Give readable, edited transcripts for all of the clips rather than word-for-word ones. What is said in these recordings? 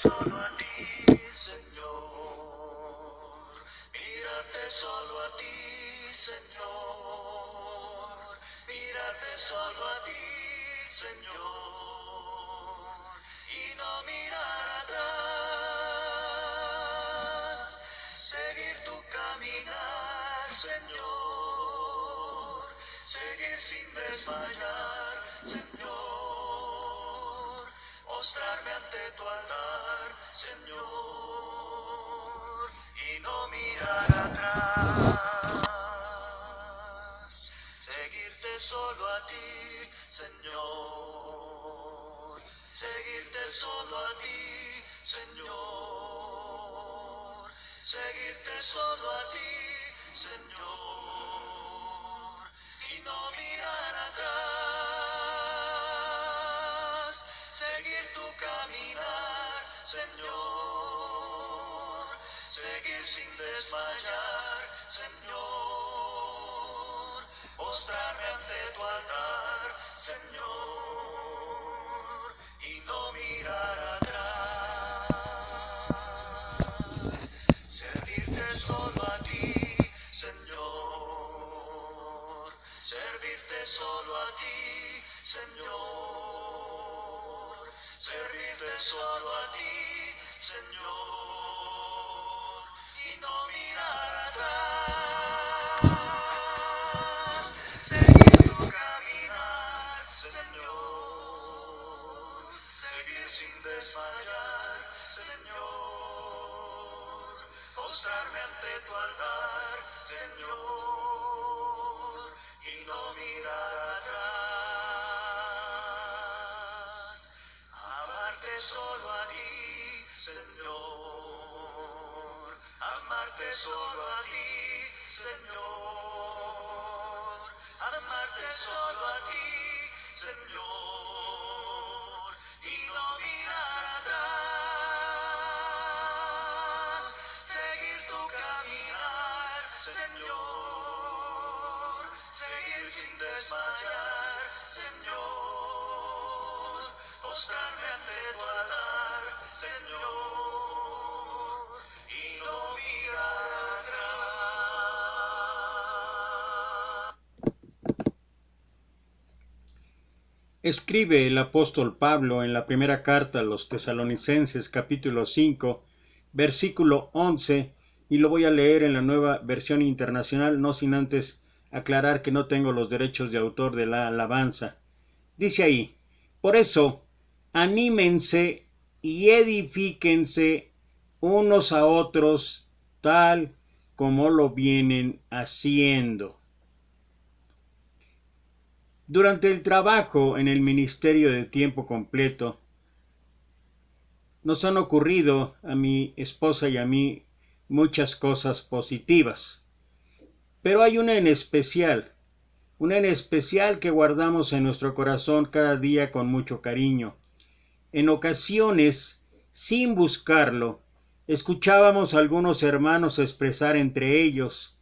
solo a ti, Señor. Mírate solo a ti, Señor. Mírate solo a ti, Señor. Y no mirar atrás. Seguir tu caminar, Señor. Seguir sin desmayar, Señor. Mostrarme ante tu altar, Señor, y no mirar atrás. Seguirte solo a ti, Señor. Seguirte solo a ti, Señor. Seguirte solo a ti, Señor, y no mirar atrás. Seguir tu caminar, Señor. Seguir sin desmayar, Señor. Mostrarme ante tu altar, Señor, y no mirar atrás. Servirte solo a ti, Señor. Servirte solo a ti, Señor. Servirte solo a ti, Señor, y no mirar atrás. Seguir tu caminar, Señor. Seguir sin desmayar, Señor. Mostrarme ante tu altar, Señor, y no mirar atrás. Amarte solo a ti, Señor. Amarte solo a ti, Señor. Amarte solo a ti, Señor, y no mirar atrás. Seguir tu caminar, Señor. Seguir sin desmayar, Señor. Mostrarme ante tu altar, Señor, y no mirar atrás. Escribe el apóstol Pablo en la primera carta a los Tesalonicenses, capítulo 5, versículo 11, y lo voy a leer en la Nueva Versión Internacional, no sin antes aclarar que no tengo los derechos de autor de la alabanza. Dice ahí: por eso, anímense y edifíquense unos a otros tal como lo vienen haciendo. Durante el trabajo en el ministerio de tiempo completo, nos han ocurrido a mi esposa y a mí muchas cosas positivas, pero hay una en especial que guardamos en nuestro corazón cada día con mucho cariño. En ocasiones, sin buscarlo, escuchábamos a algunos hermanos expresar entre ellos: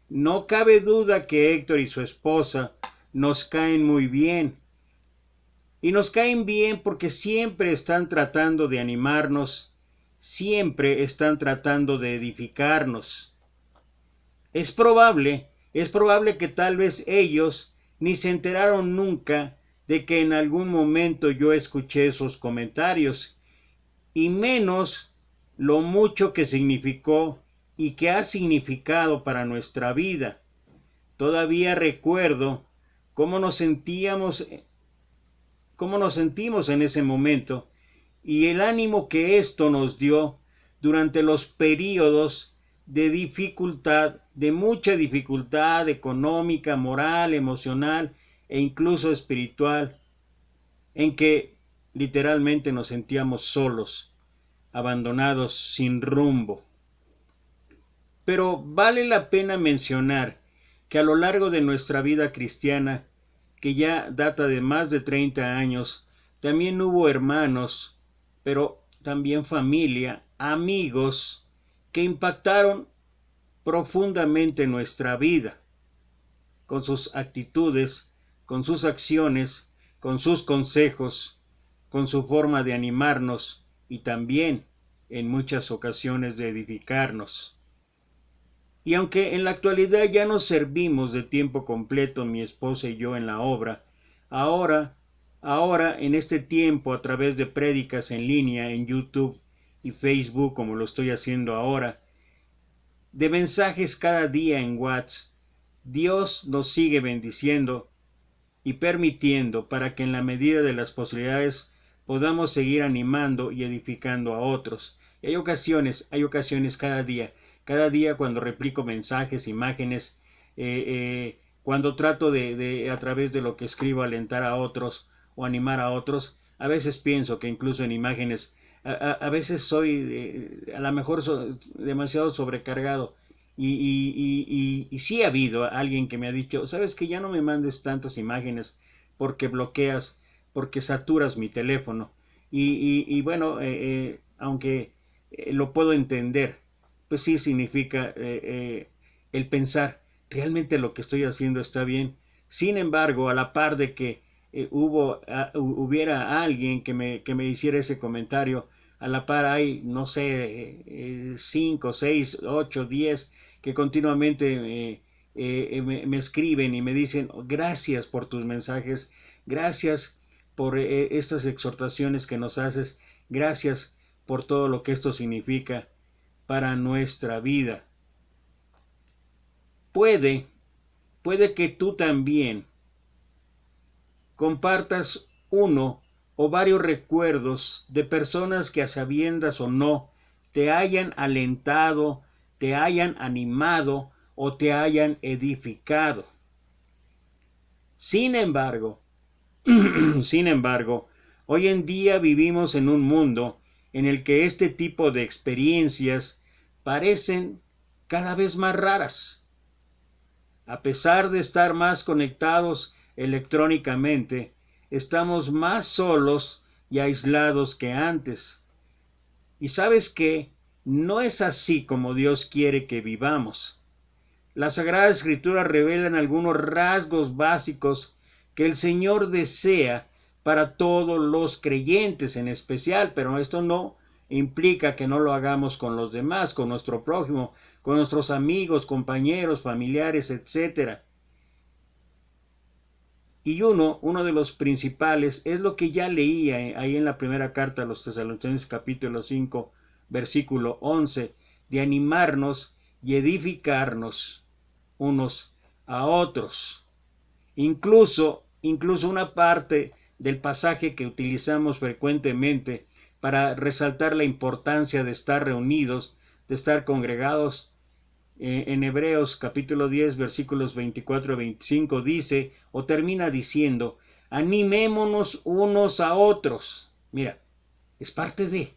no cabe duda que Héctor y su esposa nos caen muy bien. Y nos caen bien porque siempre están tratando de animarnos, siempre están tratando de edificarnos. Es probable que tal vez ellos ni se enteraron nunca de que en algún momento yo escuché esos comentarios, y menos lo mucho que significó y que ha significado para nuestra vida. Todavía recuerdo cómo nos sentimos en ese momento y el ánimo que esto nos dio durante los períodos de dificultad, de mucha dificultad económica, moral, emocional e incluso espiritual, en que literalmente nos sentíamos solos, abandonados, sin rumbo. Pero vale la pena mencionar que a lo largo de nuestra vida cristiana, que ya data de más de 30 años, también hubo hermanos, pero también familia, amigos, que impactaron profundamente nuestra vida, con sus actitudes, con sus acciones, con sus consejos, con su forma de animarnos y también en muchas ocasiones de edificarnos. Y aunque en la actualidad ya no servimos de tiempo completo mi esposa y yo en la obra, ahora en este tiempo a través de prédicas en línea en YouTube y Facebook, como lo estoy haciendo ahora, de mensajes cada día en WhatsApp, Dios nos sigue bendiciendo y permitiendo para que en la medida de las posibilidades podamos seguir animando y edificando a otros. Y hay ocasiones cada día cuando replico mensajes, imágenes, cuando trato de a través de lo que escribo alentar a otros o animar a otros, a veces pienso que incluso en imágenes, a veces soy a lo mejor demasiado sobrecargado. Y sí ha habido alguien que me ha dicho, sabes que ya no me mandes tantas imágenes porque bloqueas, porque saturas mi teléfono. Y bueno, aunque lo puedo entender, pues sí significa el pensar, realmente lo que estoy haciendo está bien. Sin embargo, a la par de que hubiera alguien que me hiciera ese comentario, a la par hay, no sé, 5, 6, 8, 10 que continuamente me escriben y me dicen gracias por tus mensajes, gracias por estas exhortaciones que nos haces, gracias por todo lo que esto significa para nuestra vida. Puede que tú también compartas uno o varios recuerdos de personas que a sabiendas o no te hayan alentado, te hayan animado o te hayan edificado. Sin embargo, hoy en día vivimos en un mundo en el que este tipo de experiencias parecen cada vez más raras. A pesar de estar más conectados electrónicamente, estamos más solos y aislados que antes. ¿Y sabes qué? No es así como Dios quiere que vivamos. Las Sagradas Escrituras revelan algunos rasgos básicos que el Señor desea para todos los creyentes en especial, pero esto no implica que no lo hagamos con los demás, con nuestro prójimo, con nuestros amigos, compañeros, familiares, etc. Y uno de los principales es lo que ya leía ahí en la primera carta a los Tesalonicenses capítulo 5, versículo 11, de animarnos y edificarnos unos a otros. Incluso una parte del pasaje que utilizamos frecuentemente para resaltar la importancia de estar reunidos, de estar congregados, en Hebreos capítulo 10 versículos 24 y 25 dice o termina diciendo, animémonos unos a otros. Mira, es parte de,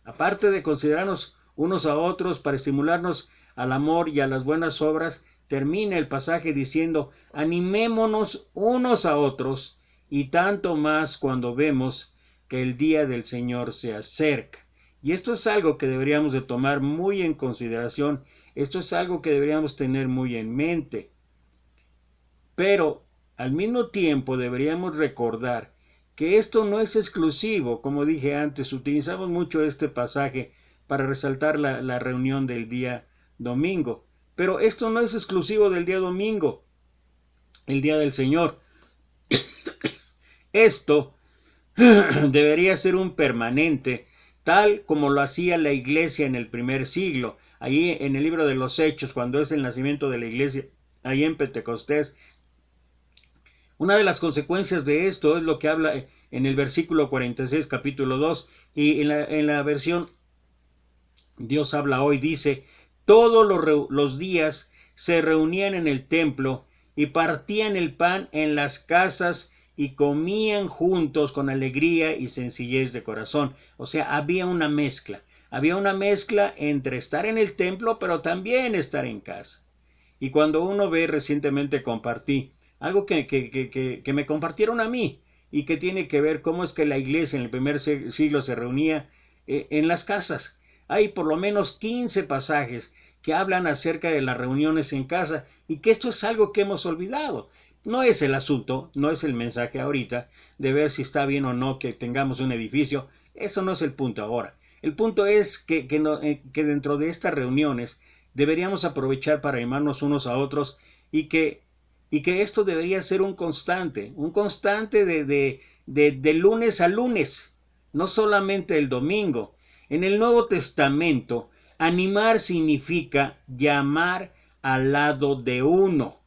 aparte de considerarnos unos a otros para estimularnos al amor y a las buenas obras, termina el pasaje diciendo, animémonos unos a otros y tanto más cuando vemos que el día del Señor se acerca. Y esto es algo que deberíamos de tomar muy en consideración. Esto es algo que deberíamos tener muy en mente. Pero al mismo tiempo deberíamos recordar que esto no es exclusivo. Como dije antes, utilizamos mucho este pasaje para resaltar la reunión del día domingo. Pero esto no es exclusivo del día domingo, el día del Señor. Esto debería ser un permanente, tal como lo hacía la iglesia en el primer siglo. Ahí en el libro de los Hechos, cuando es el nacimiento de la iglesia, ahí en Pentecostés, una de las consecuencias de esto es lo que habla en el versículo 46, capítulo 2, y en la versión Dios habla hoy, dice, todos los días se reunían en el templo y partían el pan en las casas y comían juntos con alegría y sencillez de corazón. O sea, había una mezcla entre estar en el templo, pero también estar en casa. Y cuando uno ve, recientemente compartí algo que me compartieron a mí y que tiene que ver cómo es que la iglesia en el primer siglo se reunía en las casas. Hay por lo menos 15 pasajes que hablan acerca de las reuniones en casa y que esto es algo que hemos olvidado. No es el asunto, no es el mensaje ahorita de ver si está bien o no que tengamos un edificio. Eso no es el punto ahora. El punto es que dentro de estas reuniones deberíamos aprovechar para animarnos unos a otros y que esto debería ser un constante de lunes a lunes, no solamente el domingo. En el Nuevo Testamento, animar significa llamar al lado de uno.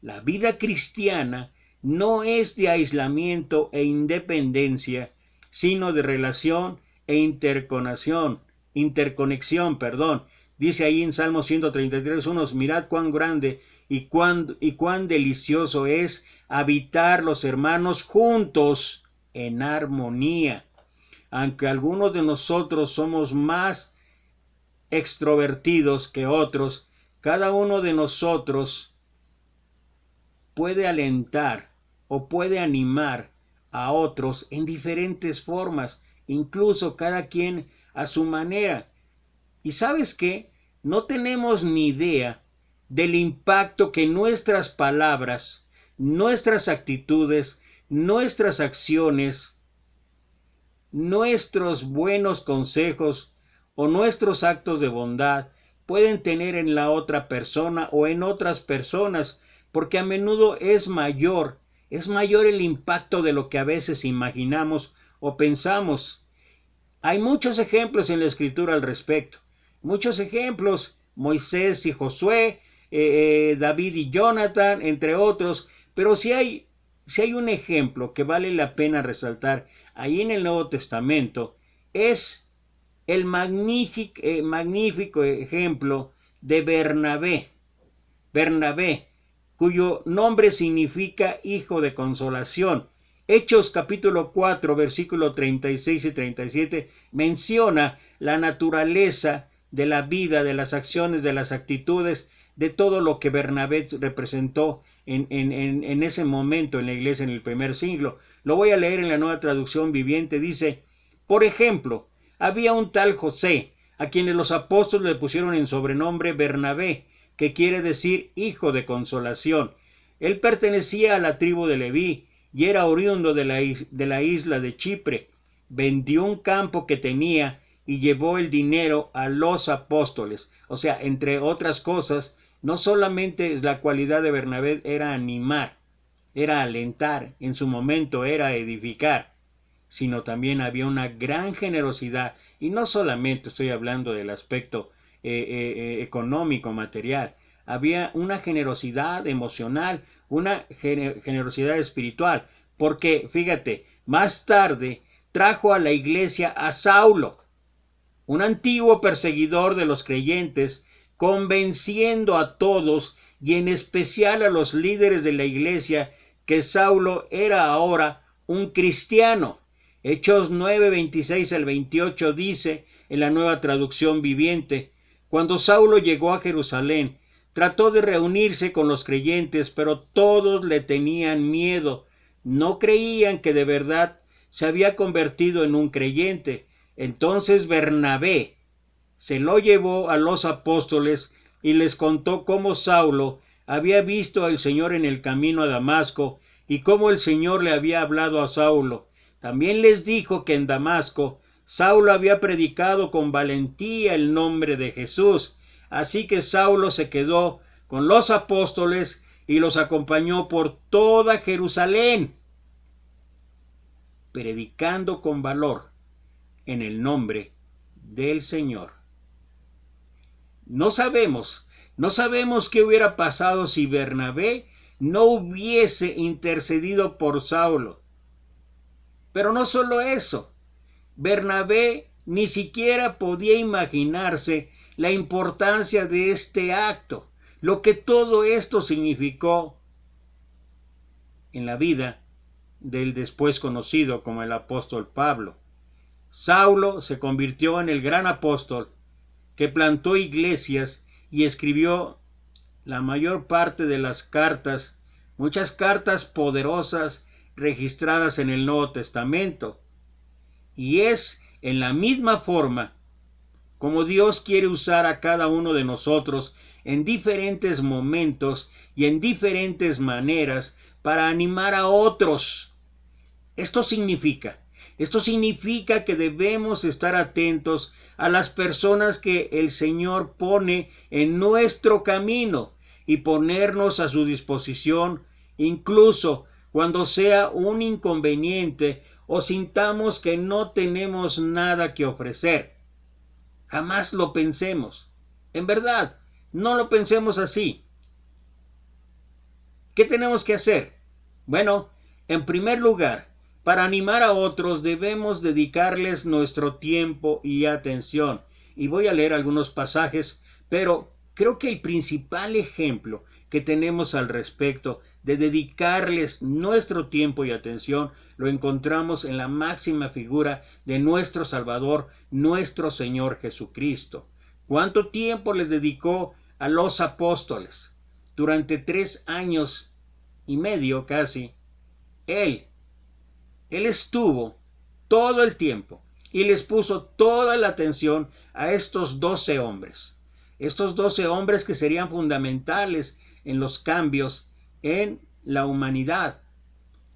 La vida cristiana no es de aislamiento e independencia, sino de relación e interconexión. Dice ahí en Salmo 133:1, mirad cuán grande y cuán delicioso es habitar los hermanos juntos en armonía. Aunque algunos de nosotros somos más extrovertidos que otros, cada uno de nosotros puede alentar o puede animar a otros en diferentes formas, incluso cada quien a su manera. ¿Y sabes qué? No tenemos ni idea del impacto que nuestras palabras, nuestras actitudes, nuestras acciones, nuestros buenos consejos o nuestros actos de bondad pueden tener en la otra persona o en otras personas, porque a menudo es mayor el impacto de lo que a veces imaginamos o pensamos. Hay muchos ejemplos en la Escritura al respecto. Muchos ejemplos, Moisés y Josué, David y Jonathan, entre otros. Pero si hay un ejemplo que vale la pena resaltar ahí en el Nuevo Testamento, es el magnífico ejemplo de Bernabé, cuyo nombre significa hijo de consolación. Hechos capítulo 4, versículo 36 y 37 menciona la naturaleza de la vida, de las acciones, de las actitudes, de todo lo que Bernabé representó en ese momento en la iglesia en el primer siglo. Lo voy a leer en la Nueva Traducción Viviente. Dice, por ejemplo, había un tal José, a quienes los apóstoles le pusieron en sobrenombre Bernabé, que quiere decir hijo de consolación. Él pertenecía a la tribu de Leví y era oriundo de la isla de Chipre. Vendió un campo que tenía y llevó el dinero a los apóstoles. O sea, entre otras cosas, no solamente la cualidad de Bernabé era animar, era alentar, en su momento era edificar, sino también había una gran generosidad. Y no solamente estoy hablando del aspecto económico, material. Había una generosidad emocional, una generosidad espiritual. Porque, fíjate, más tarde trajo a la iglesia a Saulo, un antiguo perseguidor de los creyentes, convenciendo a todos y en especial a los líderes de la iglesia que Saulo era ahora un cristiano. Hechos 9, 26 al 28 dice en la Nueva Traducción Viviente, cuando Saulo llegó a Jerusalén, trató de reunirse con los creyentes, pero todos le tenían miedo. No creían que de verdad se había convertido en un creyente. Entonces Bernabé se lo llevó a los apóstoles y les contó cómo Saulo había visto al Señor en el camino a Damasco y cómo el Señor le había hablado a Saulo. También les dijo que en Damasco Saulo había predicado con valentía el nombre de Jesús. Así que Saulo se quedó con los apóstoles y los acompañó por toda Jerusalén, predicando con valor en el nombre del Señor. No sabemos qué hubiera pasado si Bernabé no hubiese intercedido por Saulo. Pero no solo eso, Bernabé ni siquiera podía imaginarse la importancia de este acto, lo que todo esto significó en la vida del después conocido como el apóstol Pablo. Saulo se convirtió en el gran apóstol que plantó iglesias y escribió la mayor parte de las cartas, muchas cartas poderosas registradas en el Nuevo Testamento. Y es en la misma forma como Dios quiere usar a cada uno de nosotros en diferentes momentos y en diferentes maneras para animar a otros. Esto significa Esto significa que debemos estar atentos a las personas que el Señor pone en nuestro camino y ponernos a su disposición, incluso cuando sea un inconveniente o sintamos que no tenemos nada que ofrecer. Jamás lo pensemos. En verdad, no lo pensemos así. ¿Qué tenemos que hacer? Bueno, en primer lugar, para animar a otros debemos dedicarles nuestro tiempo y atención. Y voy a leer algunos pasajes, pero creo que el principal ejemplo que tenemos al respecto de dedicarles nuestro tiempo y atención lo encontramos en la máxima figura de nuestro Salvador, nuestro Señor Jesucristo. ¿Cuánto tiempo les dedicó a los apóstoles? Durante 3 años y medio casi, Él estuvo todo el tiempo y les puso toda la atención a estos 12 hombres. Estos 12 hombres que serían fundamentales en los cambios en la humanidad,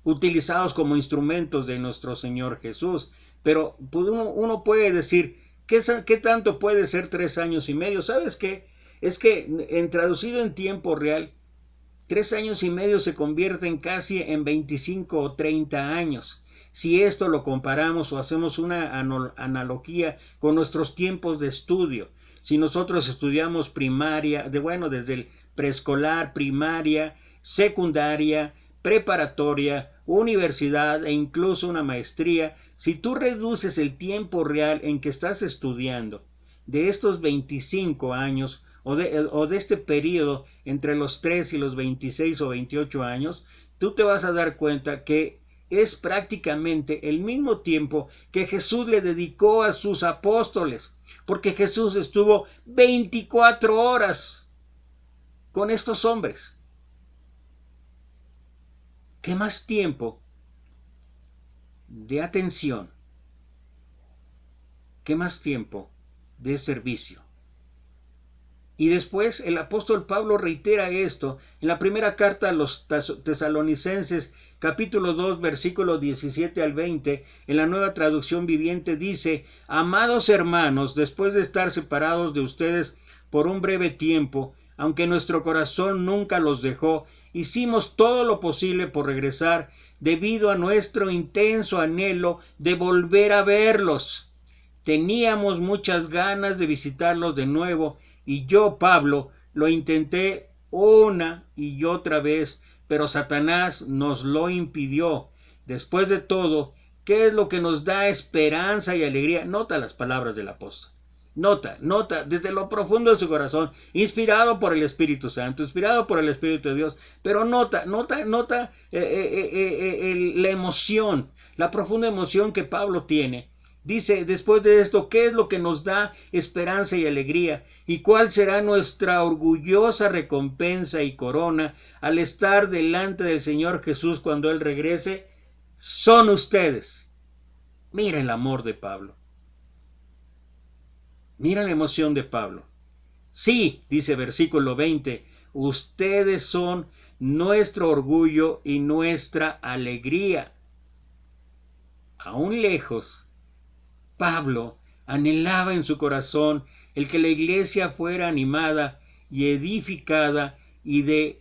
utilizados como instrumentos de nuestro Señor Jesús. Pero uno puede decir, ¿qué tanto puede ser 3 años y medio? ¿Sabes qué? Es que traducido en tiempo real, 3 años y medio se convierten casi en 25 o 30 años. Si esto lo comparamos o hacemos una analogía con nuestros tiempos de estudio, si nosotros estudiamos primaria, desde el preescolar, primaria, secundaria, preparatoria, universidad e incluso una maestría, si tú reduces el tiempo real en que estás estudiando de estos 25 años o de este periodo entre los 3 y los 26 o 28 años, tú te vas a dar cuenta que es prácticamente el mismo tiempo que Jesús le dedicó a sus apóstoles, porque Jesús estuvo 24 horas con estos hombres. ¿Qué más tiempo de atención? ¿Qué más tiempo de servicio? Y después el apóstol Pablo reitera esto en la primera carta a los tesalonicenses, capítulo 2, versículo 17 al 20, en la Nueva Traducción Viviente dice: amados hermanos, después de estar separados de ustedes por un breve tiempo, aunque nuestro corazón nunca los dejó, hicimos todo lo posible por regresar debido a nuestro intenso anhelo de volver a verlos. Teníamos muchas ganas de visitarlos de nuevo, y yo, Pablo, lo intenté una y otra vez, pero Satanás nos lo impidió. Después de todo, ¿qué es lo que nos da esperanza y alegría? Nota las palabras del apóstol. Nota desde lo profundo de su corazón, inspirado por el Espíritu Santo, inspirado por el Espíritu de Dios, pero nota la emoción, la profunda emoción que Pablo tiene. Dice, después de esto, ¿qué es lo que nos da esperanza y alegría? ¿Y cuál será nuestra orgullosa recompensa y corona al estar delante del Señor Jesús cuando Él regrese? Son ustedes. Mira el amor de Pablo. Mira la emoción de Pablo. Sí, dice versículo 20, ustedes son nuestro orgullo y nuestra alegría. Aún lejos, Pablo anhelaba en su corazón el que la iglesia fuera animada y edificada, y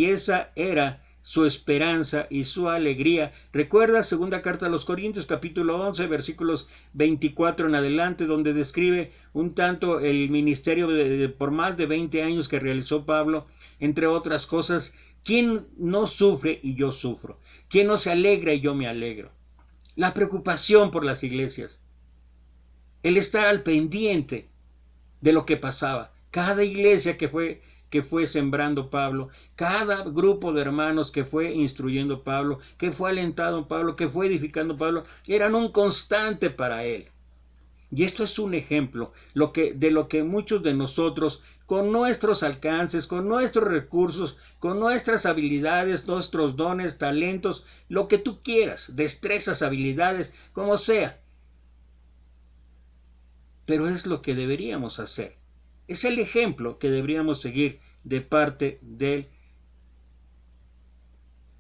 esa era su esperanza y su alegría. Recuerda segunda carta a los Corintios, capítulo 11, versículos 24 en adelante, donde describe un tanto el ministerio por más de 20 años que realizó Pablo. Entre otras cosas, ¿quién no sufre y yo sufro? ¿Quién no se alegra y yo me alegro? La preocupación por las iglesias, el estar al pendiente de lo que pasaba. Cada iglesia que fue sembrando Pablo, cada grupo de hermanos que fue instruyendo Pablo, que fue alentando Pablo, que fue edificando Pablo, eran un constante para él. Y esto es un ejemplo de lo que muchos de nosotros, con nuestros alcances, con nuestros recursos, con nuestras habilidades, nuestros dones, talentos, lo que tú quieras, destrezas, habilidades, como sea. Pero es lo que deberíamos hacer. Es el ejemplo que deberíamos seguir de parte del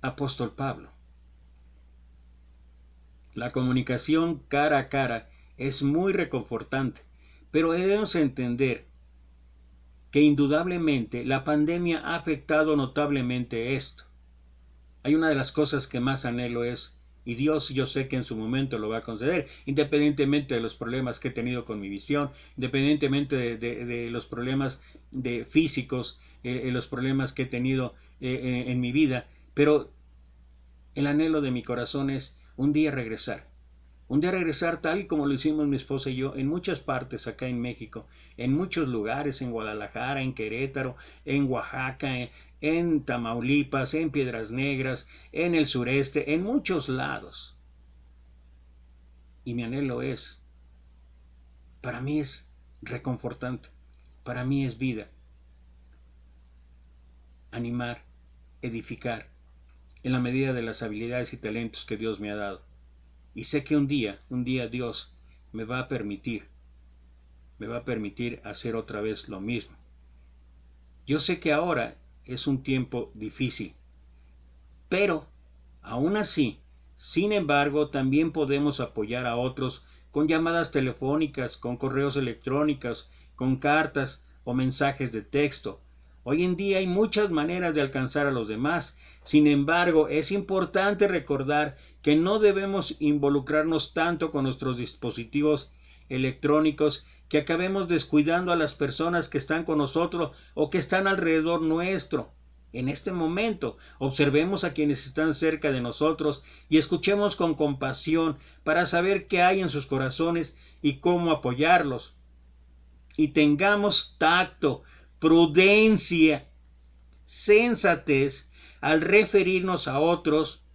apóstol Pablo. La comunicación cara a cara es muy reconfortante, pero debemos entender que indudablemente la pandemia ha afectado notablemente esto. Hay una de las cosas que más anhelo es, y Dios yo sé que en su momento lo va a conceder, independientemente de los problemas que he tenido con mi visión, independientemente de los problemas físicos, los problemas que he tenido en mi vida, pero el anhelo de mi corazón es un día regresar tal y como lo hicimos mi esposa y yo en muchas partes acá en México, en muchos lugares, en Guadalajara, en Querétaro, en Oaxaca, en Tamaulipas, en Piedras Negras, en el sureste, en muchos lados. Y mi anhelo es, para mí es reconfortante, para mí es vida, animar, edificar, en la medida de las habilidades y talentos que Dios me ha dado. Y sé que un día Dios me va a permitir hacer otra vez lo mismo. Yo sé que ahora es un tiempo difícil, pero aún así, sin embargo, también podemos apoyar a otros con llamadas telefónicas, con correos electrónicos, con cartas o mensajes de texto. Hoy en día hay muchas maneras de alcanzar a los demás. Sin embargo, es importante recordar que no debemos involucrarnos tanto con nuestros dispositivos electrónicos que acabemos descuidando a las personas que están con nosotros o que están alrededor nuestro. En este momento, observemos a quienes están cerca de nosotros y escuchemos con compasión para saber qué hay en sus corazones y cómo apoyarlos. Y tengamos tacto, prudencia, sensatez al referirnos a otros,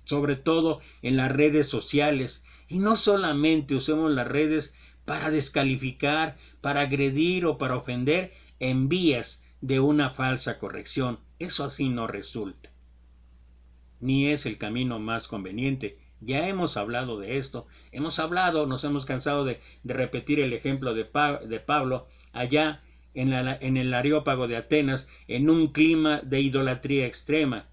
sobre todo en las redes sociales. Y no solamente usemos las redes para descalificar, para agredir o para ofender en vías de una falsa corrección. Eso así no resulta, ni es el camino más conveniente. Ya hemos hablado de esto, nos hemos cansado de repetir el ejemplo de Pablo allá en el Areópago de Atenas, en un clima de idolatría extrema.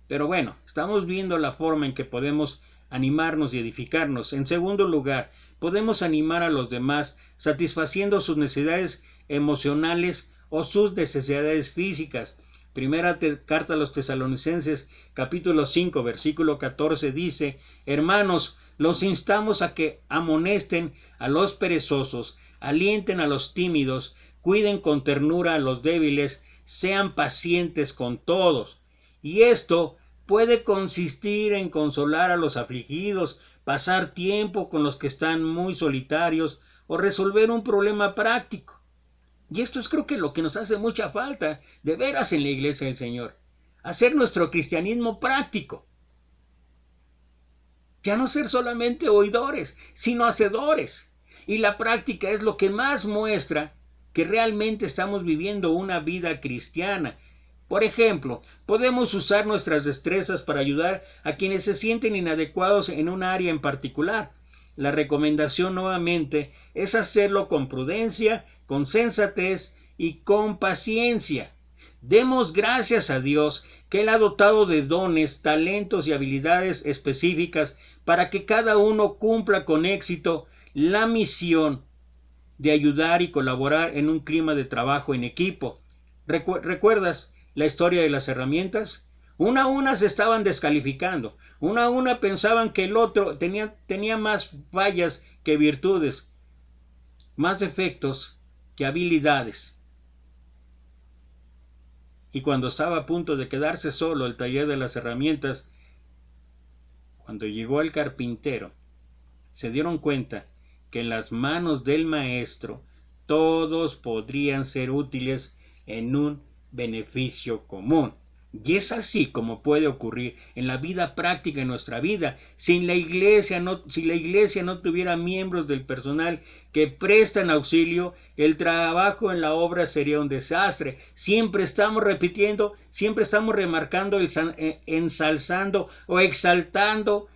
Pero bueno, estamos viendo la forma en que podemos animarnos y edificarnos. En segundo lugar, podemos animar a los demás satisfaciendo sus necesidades emocionales o sus necesidades físicas. Primera carta a los Tesalonicenses, capítulo 5, versículo 14 dice: Hermanos, los instamos a que amonesten a los perezosos, alienten a los tímidos, cuiden con ternura a los débiles, sean pacientes con todos. Y esto puede consistir en consolar a los afligidos, pasar tiempo con los que están muy solitarios o resolver un problema práctico. Y esto es, creo que, lo que nos hace mucha falta de veras en la iglesia del Señor. Hacer nuestro cristianismo práctico. Ya no ser solamente oidores, sino hacedores. Y la práctica es lo que más muestra que realmente estamos viviendo una vida cristiana. Por ejemplo, podemos usar nuestras destrezas para ayudar a quienes se sienten inadecuados en un área en particular. La recomendación nuevamente es hacerlo con prudencia, con sensatez y con paciencia. Demos gracias a Dios que Él ha dotado de dones, talentos y habilidades específicas para que cada uno cumpla con éxito la misión de ayudar y colaborar en un clima de trabajo en equipo. ¿Recuerdas la historia de las herramientas? Una a una se estaban descalificando. Una a una pensaban que el otro tenía más fallas que virtudes, más defectos que habilidades. Y cuando estaba a punto de quedarse solo el taller de las herramientas, cuando llegó el carpintero, se dieron cuenta que en las manos del maestro todos podrían ser útiles en un beneficio común. Y es así como puede ocurrir en la vida práctica, en nuestra vida. Si la iglesia no tuviera miembros del personal que prestan auxilio, el trabajo en la obra sería un desastre. Siempre estamos repitiendo, siempre estamos remarcando, ensalzando o exaltando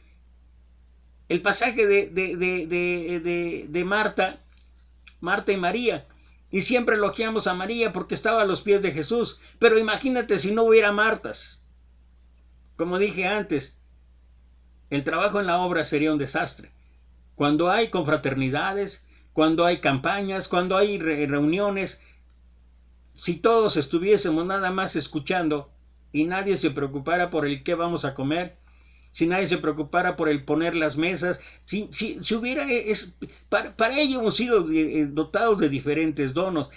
el pasaje de Marta y María. Y siempre elogiamos a María porque estaba a los pies de Jesús. Pero imagínate si no hubiera Martas. Como dije antes, el trabajo en la obra sería un desastre. Cuando hay confraternidades, cuando hay campañas, cuando hay reuniones, si todos estuviésemos nada más escuchando y nadie se preocupara por el qué vamos a comer, si nadie se preocupara por el poner las mesas, si hubiera, para ello hemos sido dotados de diferentes dones,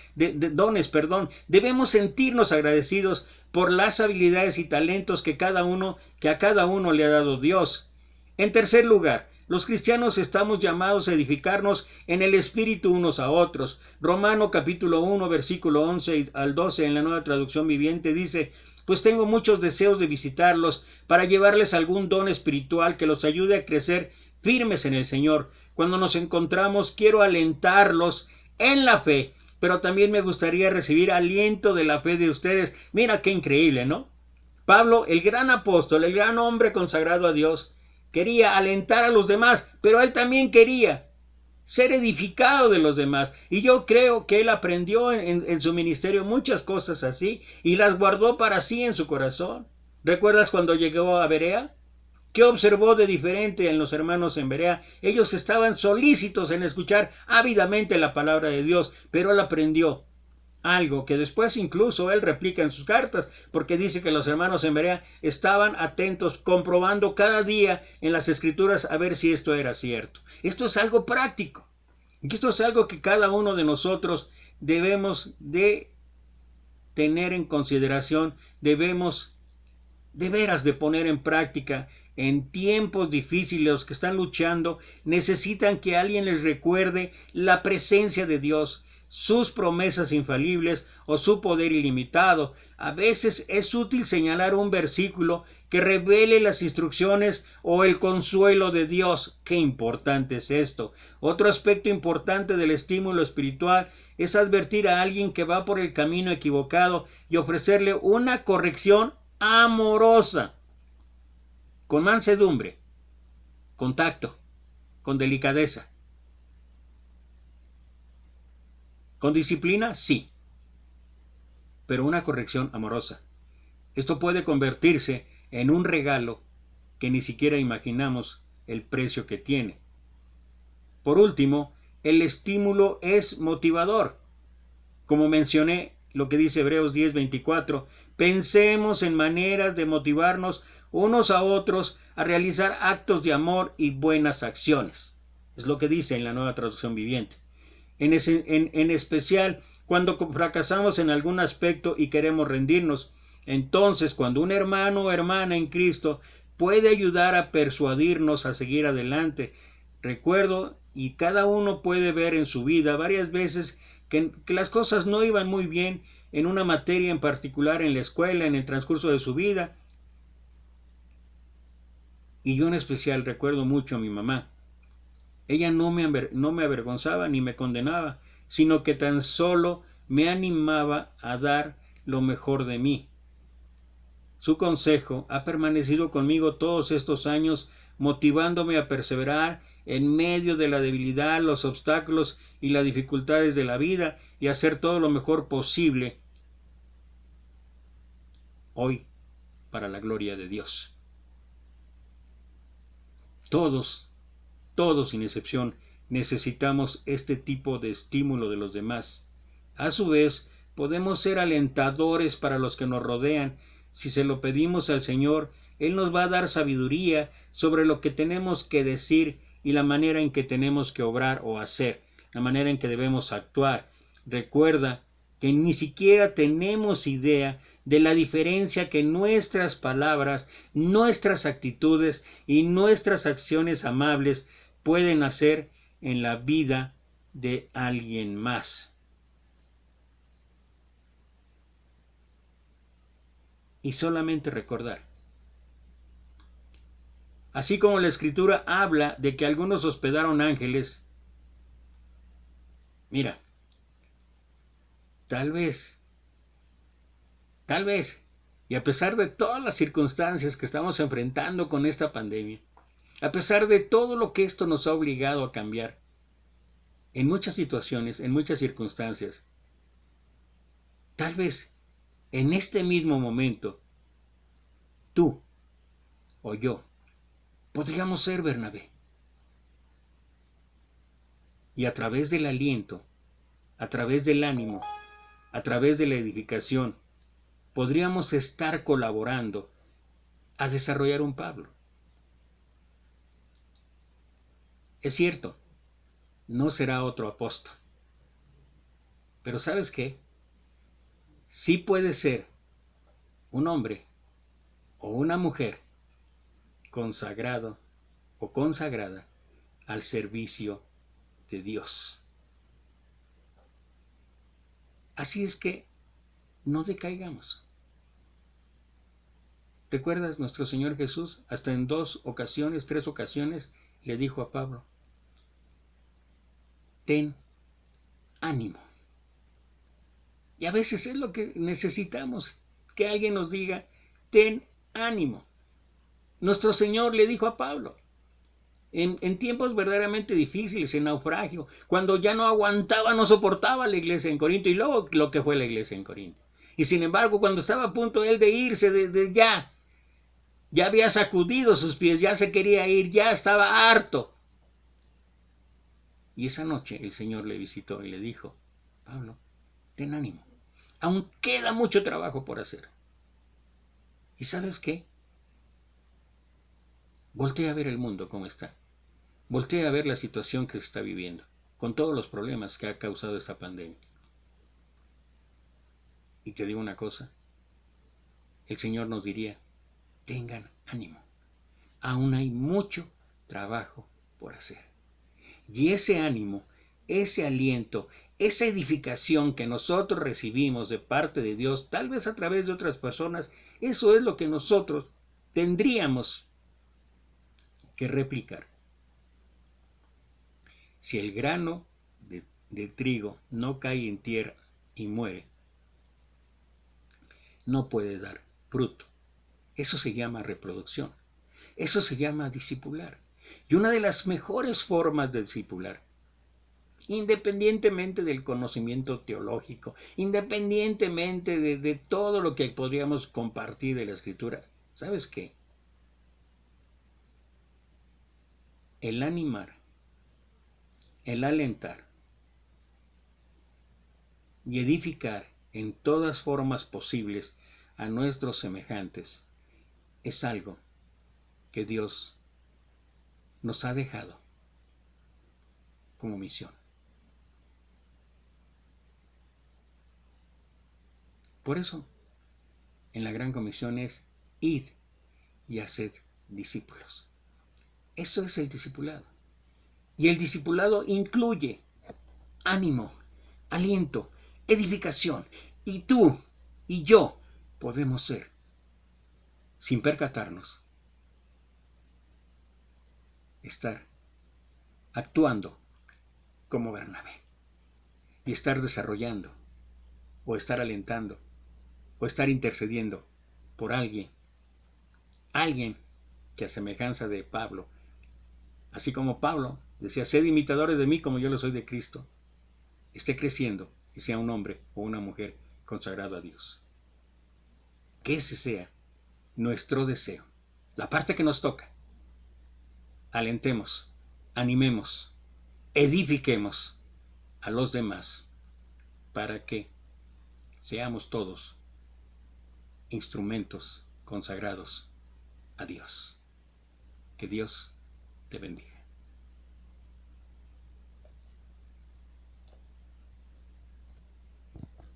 debemos sentirnos agradecidos por las habilidades y talentos que a cada uno le ha dado Dios. En tercer lugar, los cristianos estamos llamados a edificarnos en el Espíritu unos a otros. Romano capítulo 1, versículo 11 al 12 en la Nueva Traducción Viviente dice: pues tengo muchos deseos de visitarlos para llevarles algún don espiritual que los ayude a crecer firmes en el Señor. Cuando nos encontramos, quiero alentarlos en la fe, pero también me gustaría recibir aliento de la fe de ustedes. Mira qué increíble, ¿no? Pablo, el gran apóstol, el gran hombre consagrado a Dios, quería alentar a los demás, pero él también quería ser edificado de los demás. Y yo creo que él aprendió en su ministerio muchas cosas así y las guardó para sí en su corazón. ¿Recuerdas cuando llegó a Berea? ¿Qué observó de diferente en los hermanos en Berea? Ellos estaban solícitos en escuchar ávidamente la palabra de Dios, pero él aprendió algo que después incluso él replica en sus cartas, porque dice que los hermanos en Berea estaban atentos, comprobando cada día en las escrituras a ver si esto era cierto. Esto es algo práctico. Y esto es algo que cada uno de nosotros debemos de tener en consideración, debemos de veras de poner en práctica. En tiempos difíciles, los que están luchando necesitan que alguien les recuerde la presencia de Dios, sus promesas infalibles o su poder ilimitado. A veces es útil señalar un versículo que revele las instrucciones o el consuelo de Dios. Qué importante es esto. Otro aspecto importante del estímulo espiritual es advertir a alguien que va por el camino equivocado y ofrecerle una corrección amorosa, con mansedumbre, con tacto, con delicadeza. ¿Con disciplina? Sí. Pero una corrección amorosa. Esto puede convertirse en un regalo que ni siquiera imaginamos el precio que tiene. Por último, el estímulo es motivador. Como mencioné, lo que dice Hebreos 10:24, pensemos en maneras de motivarnos unos a otros a realizar actos de amor y buenas acciones. Es lo que dice en la Nueva Traducción Viviente. En especial cuando fracasamos en algún aspecto y queremos rendirnos. Entonces, cuando un hermano o hermana en Cristo puede ayudar a persuadirnos a seguir adelante. Recuerdo, y cada uno puede ver en su vida varias veces que las cosas no iban muy bien en una materia en particular en la escuela, en el transcurso de su vida. Y yo en especial recuerdo mucho a mi mamá. Ella no me avergonzaba ni me condenaba, sino que tan solo me animaba a dar lo mejor de mí. Su consejo ha permanecido conmigo todos estos años, motivándome a perseverar en medio de la debilidad, los obstáculos y las dificultades de la vida y hacer todo lo mejor posible hoy para la gloria de Dios. Todos sin excepción, necesitamos este tipo de estímulo de los demás. A su vez, podemos ser alentadores para los que nos rodean. Si se lo pedimos al Señor, Él nos va a dar sabiduría sobre lo que tenemos que decir y la manera en que tenemos que obrar o hacer, la manera en que debemos actuar. Recuerda que ni siquiera tenemos idea de la diferencia que nuestras palabras, nuestras actitudes y nuestras acciones amables pueden hacer en la vida de alguien más. Y solamente recordar. Así como la Escritura habla de que algunos hospedaron ángeles, mira, tal vez, y a pesar de todas las circunstancias que estamos enfrentando con esta pandemia, a pesar de todo lo que esto nos ha obligado a cambiar, en muchas situaciones, en muchas circunstancias, tal vez en este mismo momento, tú o yo podríamos ser Bernabé. Y a través del aliento, a través del ánimo, a través de la edificación, podríamos estar colaborando a desarrollar un Pablo. Es cierto, no será otro apóstol. Pero ¿sabes qué? Sí puede ser un hombre o una mujer consagrado o consagrada al servicio de Dios. Así es que no decaigamos. ¿Recuerdas nuestro Señor Jesús? Hasta en 3 ocasiones, le dijo a Pablo, ten ánimo. Y a veces es lo que necesitamos, que alguien nos diga, ten ánimo. Nuestro Señor le dijo a Pablo, en tiempos verdaderamente difíciles, en naufragio, cuando ya no aguantaba, no soportaba la iglesia en Corinto, y luego lo que fue la iglesia en Corinto. Y sin embargo, cuando estaba a punto él de irse, ya había sacudido sus pies, ya se quería ir, ya estaba harto. Y esa noche el Señor le visitó y le dijo, Pablo, ten ánimo, aún queda mucho trabajo por hacer. ¿Y sabes qué? Voltea a ver el mundo como está. Voltea a ver la situación que se está viviendo, con todos los problemas que ha causado esta pandemia. Y te digo una cosa, el Señor nos diría, tengan ánimo, aún hay mucho trabajo por hacer. Y ese ánimo, ese aliento, esa edificación que nosotros recibimos de parte de Dios, tal vez a través de otras personas, eso es lo que nosotros tendríamos que replicar. Si el grano de trigo no cae en tierra y muere, no puede dar fruto. Eso se llama reproducción. Eso se llama discipular. Y una de las mejores formas de discipular, independientemente del conocimiento teológico, independientemente de todo lo que podríamos compartir de la Escritura, ¿sabes qué? El animar, el alentar y edificar en todas formas posibles a nuestros semejantes es algo que Dios nos ha dejado como misión. Por eso, en la Gran Comisión es id y haced discípulos. Eso es el discipulado. Y el discipulado incluye ánimo, aliento, edificación. Y tú y yo podemos ser, sin percatarnos, estar actuando como Bernabé. Y estar desarrollando, o estar alentando, o estar intercediendo por alguien que a semejanza de Pablo, así como Pablo decía, sed imitadores de mí como yo lo soy de Cristo, esté creciendo y sea un hombre o una mujer consagrado a Dios. Que ese sea nuestro deseo, la parte que nos toca. Alentemos, animemos, edifiquemos a los demás para que seamos todos instrumentos consagrados a Dios. Que Dios te bendiga.